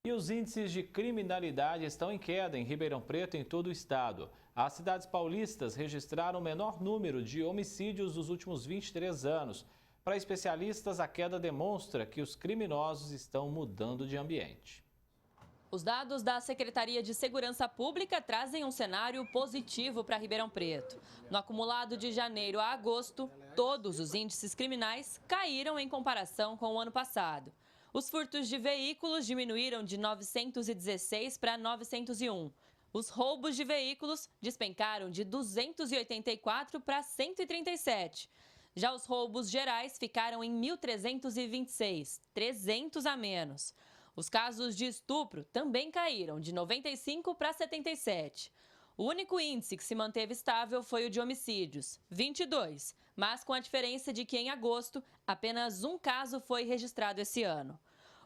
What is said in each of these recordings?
E os índices de criminalidade estão em queda em Ribeirão Preto e em todo o estado. As cidades paulistas registraram o menor número de homicídios dos últimos 23 anos. Para especialistas, a queda demonstra que os criminosos estão mudando de ambiente. Os dados da Secretaria de Segurança Pública trazem um cenário positivo para Ribeirão Preto. No acumulado de janeiro a agosto, todos os índices criminais caíram em comparação com o ano passado. Os furtos de veículos diminuíram de 916 para 901. Os roubos de veículos despencaram de 284 para 137. Já os roubos gerais ficaram em 1.326, 300 a menos. Os casos de estupro também caíram de 95 para 77. O único índice que se manteve estável foi o de homicídios, 22, mas com a diferença de que em agosto apenas um caso foi registrado esse ano.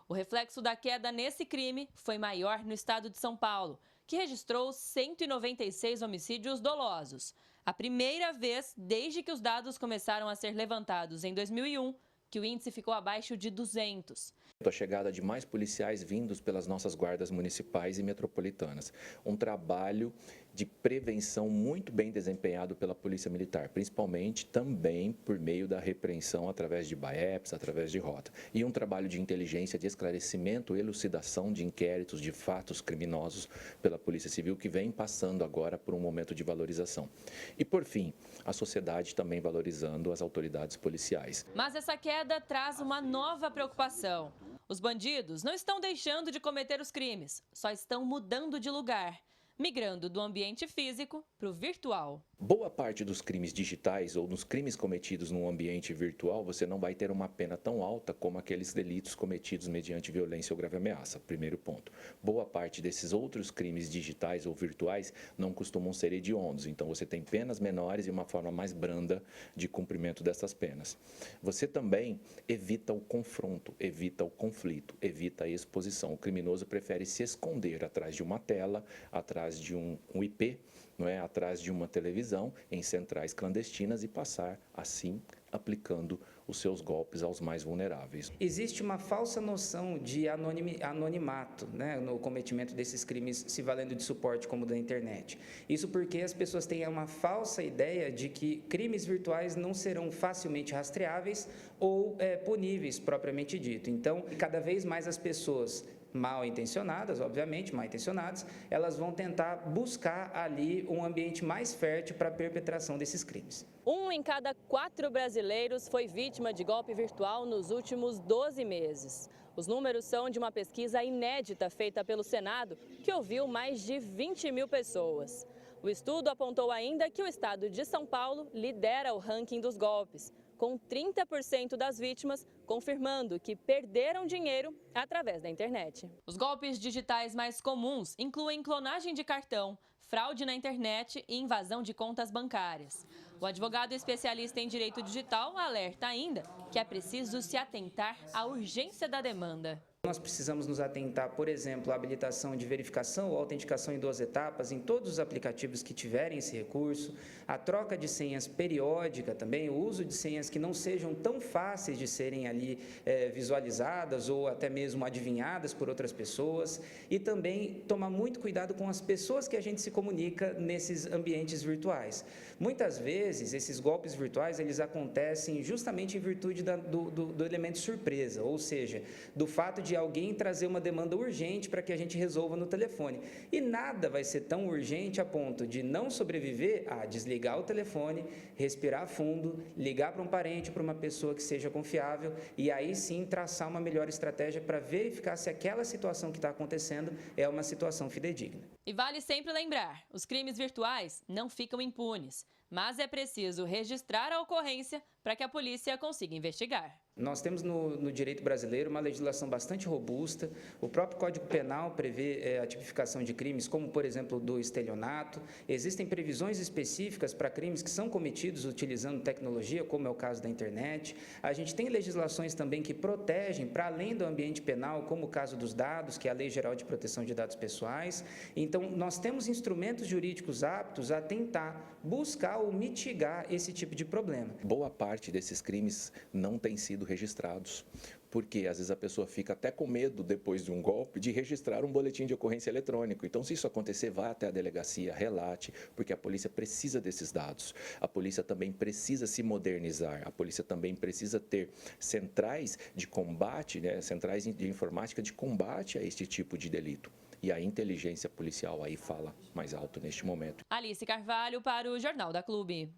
O reflexo da queda nesse crime foi maior no estado de São Paulo, que registrou 196 homicídios dolosos. A primeira vez desde que os dados começaram a ser levantados em 2001, que o índice ficou abaixo de 200. A chegada de mais policiais vindos pelas nossas guardas municipais e metropolitanas. Um trabalho de prevenção muito bem desempenhado pela Polícia Militar, principalmente também por meio da repreensão através de BAEPs, através de rota. E um trabalho de inteligência, de esclarecimento, elucidação de inquéritos, de fatos criminosos pela Polícia Civil, que vem passando agora por um momento de valorização. E, por fim, a sociedade também valorizando as autoridades policiais. Mas essa queda traz uma nova preocupação. Os bandidos não estão deixando de cometer os crimes, só estão mudando de lugar, migrando do ambiente físico para o virtual. Boa parte dos crimes digitais ou dos crimes cometidos no ambiente virtual, você não vai ter uma pena tão alta como aqueles delitos cometidos mediante violência ou grave ameaça. Primeiro ponto. Boa parte desses outros crimes digitais ou virtuais não costumam ser hediondos, então você tem penas menores e uma forma mais branda de cumprimento dessas penas. Você também evita o confronto, evita o conflito, evita a exposição. O criminoso prefere se esconder atrás de uma tela, atrás de um IP, não é? Atrás de uma televisão, em centrais clandestinas e passar, assim, aplicando os seus golpes aos mais vulneráveis. Existe uma falsa noção de anonimato, né, no cometimento desses crimes, se valendo de suporte como da internet. Isso porque as pessoas têm uma falsa ideia de que crimes virtuais não serão facilmente rastreáveis ou puníveis, propriamente dito. Então, cada vez mais as pessoas mal intencionadas, obviamente, mal intencionadas, elas vão tentar buscar ali um ambiente mais fértil para a perpetração desses crimes. 1 em cada 4 brasileiros foi vítima de golpe virtual nos últimos 12 meses. Os números são de uma pesquisa inédita feita pelo Senado, que ouviu mais de 20 mil pessoas. O estudo apontou ainda que o estado de São Paulo lidera o ranking dos golpes, com 30% das vítimas confirmando que perderam dinheiro através da internet. Os golpes digitais mais comuns incluem clonagem de cartão, fraude na internet e invasão de contas bancárias. O advogado especialista em direito digital alerta ainda que é preciso se atentar à urgência da demanda. Nós precisamos nos atentar, por exemplo, à habilitação de verificação ou autenticação em 2 etapas em todos os aplicativos que tiverem esse recurso, a troca de senhas periódica também, o uso de senhas que não sejam tão fáceis de serem ali visualizadas ou até mesmo adivinhadas por outras pessoas, e também tomar muito cuidado com as pessoas que a gente se comunica nesses ambientes virtuais. Muitas vezes, esses golpes virtuais, eles acontecem justamente em virtude do elemento surpresa, ou seja, do fato de alguém trazer uma demanda urgente para que a gente resolva no telefone. E nada vai ser tão urgente a ponto de não sobreviver a desligar o telefone, respirar fundo, ligar para um parente, para uma pessoa que seja confiável e aí sim traçar uma melhor estratégia para verificar se aquela situação que está acontecendo é uma situação fidedigna. E vale sempre lembrar, os crimes virtuais não ficam impunes, mas é preciso registrar a ocorrência para que a polícia consiga investigar. Nós temos no direito brasileiro uma legislação bastante robusta. O próprio Código Penal prevê a tipificação de crimes, como, por exemplo, do estelionato. Existem previsões específicas para crimes que são cometidos utilizando tecnologia, como é o caso da internet. A gente tem legislações também que protegem, para além do ambiente penal, como o caso dos dados, que é a Lei Geral de Proteção de Dados Pessoais. Então, nós temos instrumentos jurídicos aptos a tentar buscar ou mitigar esse tipo de problema. Boa parte parte desses crimes não têm sido registrados. Porque às vezes a pessoa fica até com medo, depois de um golpe, de registrar um boletim de ocorrência eletrônico. Então, se isso acontecer, vá até a delegacia, relate, porque a polícia precisa desses dados. A polícia também precisa se modernizar, a polícia também precisa ter centrais de combate, né, centrais de informática de combate a este tipo de delito. E a inteligência policial aí fala mais alto neste momento. Alice Carvalho para o Jornal da Clube.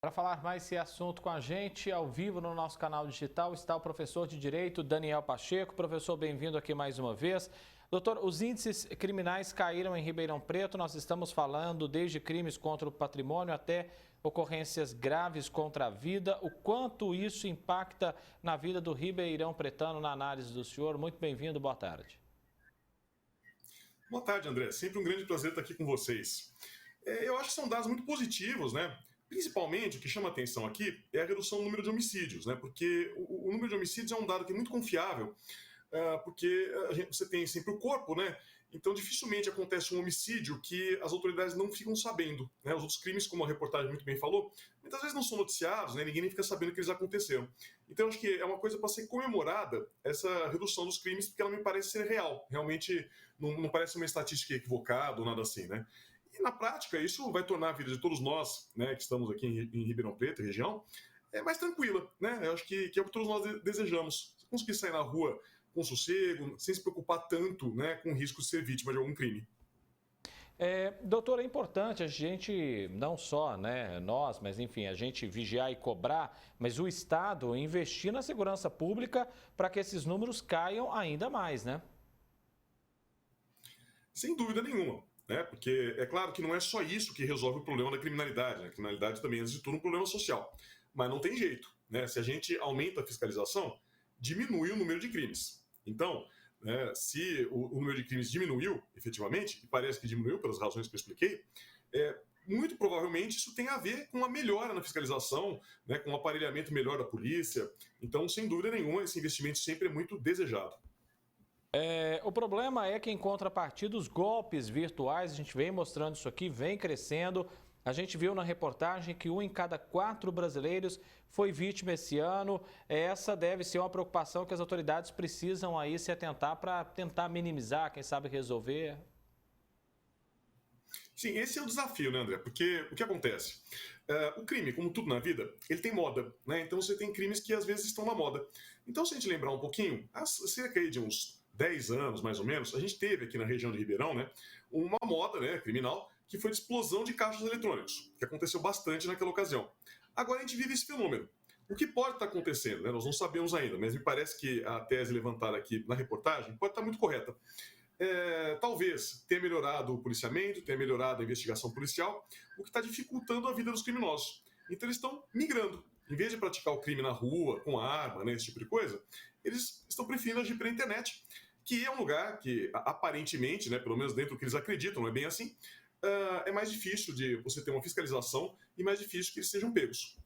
Para falar mais esse assunto com a gente, ao vivo no nosso canal digital, está o professor de Direito, Daniel Pacheco. Professor, bem-vindo aqui mais uma vez. Doutor, os índices criminais caíram em Ribeirão Preto. Nós estamos falando desde crimes contra o patrimônio até ocorrências graves contra a vida. O quanto isso impacta na vida do ribeirão pretano, na análise do senhor? Muito bem-vindo, boa tarde. Boa tarde, André. Sempre um grande prazer estar aqui com vocês. Eu acho que são dados muito positivos, né? Principalmente, o que chama atenção aqui é a redução do número de homicídios, né? Porque o número de homicídios é um dado que é muito confiável, porque você tem sempre o corpo, né? Então, dificilmente acontece um homicídio que as autoridades não ficam sabendo, né? Os outros crimes, como a reportagem muito bem falou, muitas vezes não são noticiados, né? Ninguém nem fica sabendo que eles aconteceram. Então, acho que é uma coisa para ser comemorada, essa redução dos crimes, porque ela me parece ser real. Realmente, não parece uma estatística equivocada ou nada assim, né? E na prática, isso vai tornar a vida de todos nós, né, que estamos aqui em Ribeirão Preto, região, mais tranquila, né? Eu acho que é o que todos nós desejamos. Conseguir sair na rua com sossego, sem se preocupar tanto, né, com o risco de ser vítima de algum crime. Doutor, é importante a gente, não só, né, nós, mas enfim, a gente vigiar e cobrar, mas o Estado investir na segurança pública para que esses números caiam ainda mais, né? Sem dúvida nenhuma. Né? Porque é claro que não é só isso que resolve o problema da criminalidade. Né? A criminalidade também, antes de tudo, é um problema social. Mas não tem jeito. Né? Se a gente aumenta a fiscalização, diminui o número de crimes. Então, né, se o número de crimes diminuiu, efetivamente, e parece que diminuiu pelas razões que eu expliquei, muito provavelmente isso tem a ver com uma melhora na fiscalização, né, com um aparelhamento melhor da polícia. Então, sem dúvida nenhuma, esse investimento sempre é muito desejado. O problema é que, em contrapartida, os golpes virtuais, a gente vem mostrando isso aqui, vem crescendo. A gente viu na reportagem que 1 em cada 4 brasileiros foi vítima esse ano. Essa deve ser uma preocupação que as autoridades precisam aí se atentar para tentar minimizar, quem sabe resolver. Sim, esse é o desafio, né, André? Porque o que acontece? O crime, como tudo na vida, ele tem moda, né? Então você tem crimes que às vezes estão na moda. Então, se a gente lembrar um pouquinho, há cerca de uns 10 anos, mais ou menos, a gente teve aqui na região de Ribeirão, né, uma moda, né, criminal, que foi de explosão de caixas eletrônicos, que aconteceu bastante naquela ocasião. Agora a gente vive esse fenômeno. O que pode estar acontecendo, né, nós não sabemos ainda, mas me parece que a tese levantada aqui na reportagem pode estar muito correta. Talvez tenha melhorado o policiamento, tenha melhorado a investigação policial, o que está dificultando a vida dos criminosos. Então eles estão migrando. Em vez de praticar o crime na rua, com arma, né, esse tipo de coisa, eles estão preferindo agir pela internet, que é um lugar que, aparentemente, né, pelo menos dentro do que eles acreditam, não é bem assim, é mais difícil de você ter uma fiscalização e mais difícil que eles sejam pegos.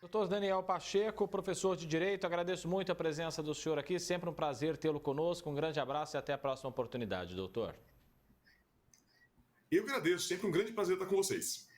Doutor Daniel Pacheco, professor de Direito, agradeço muito a presença do senhor aqui, sempre um prazer tê-lo conosco, um grande abraço e até a próxima oportunidade, doutor. Eu agradeço, sempre um grande prazer estar com vocês.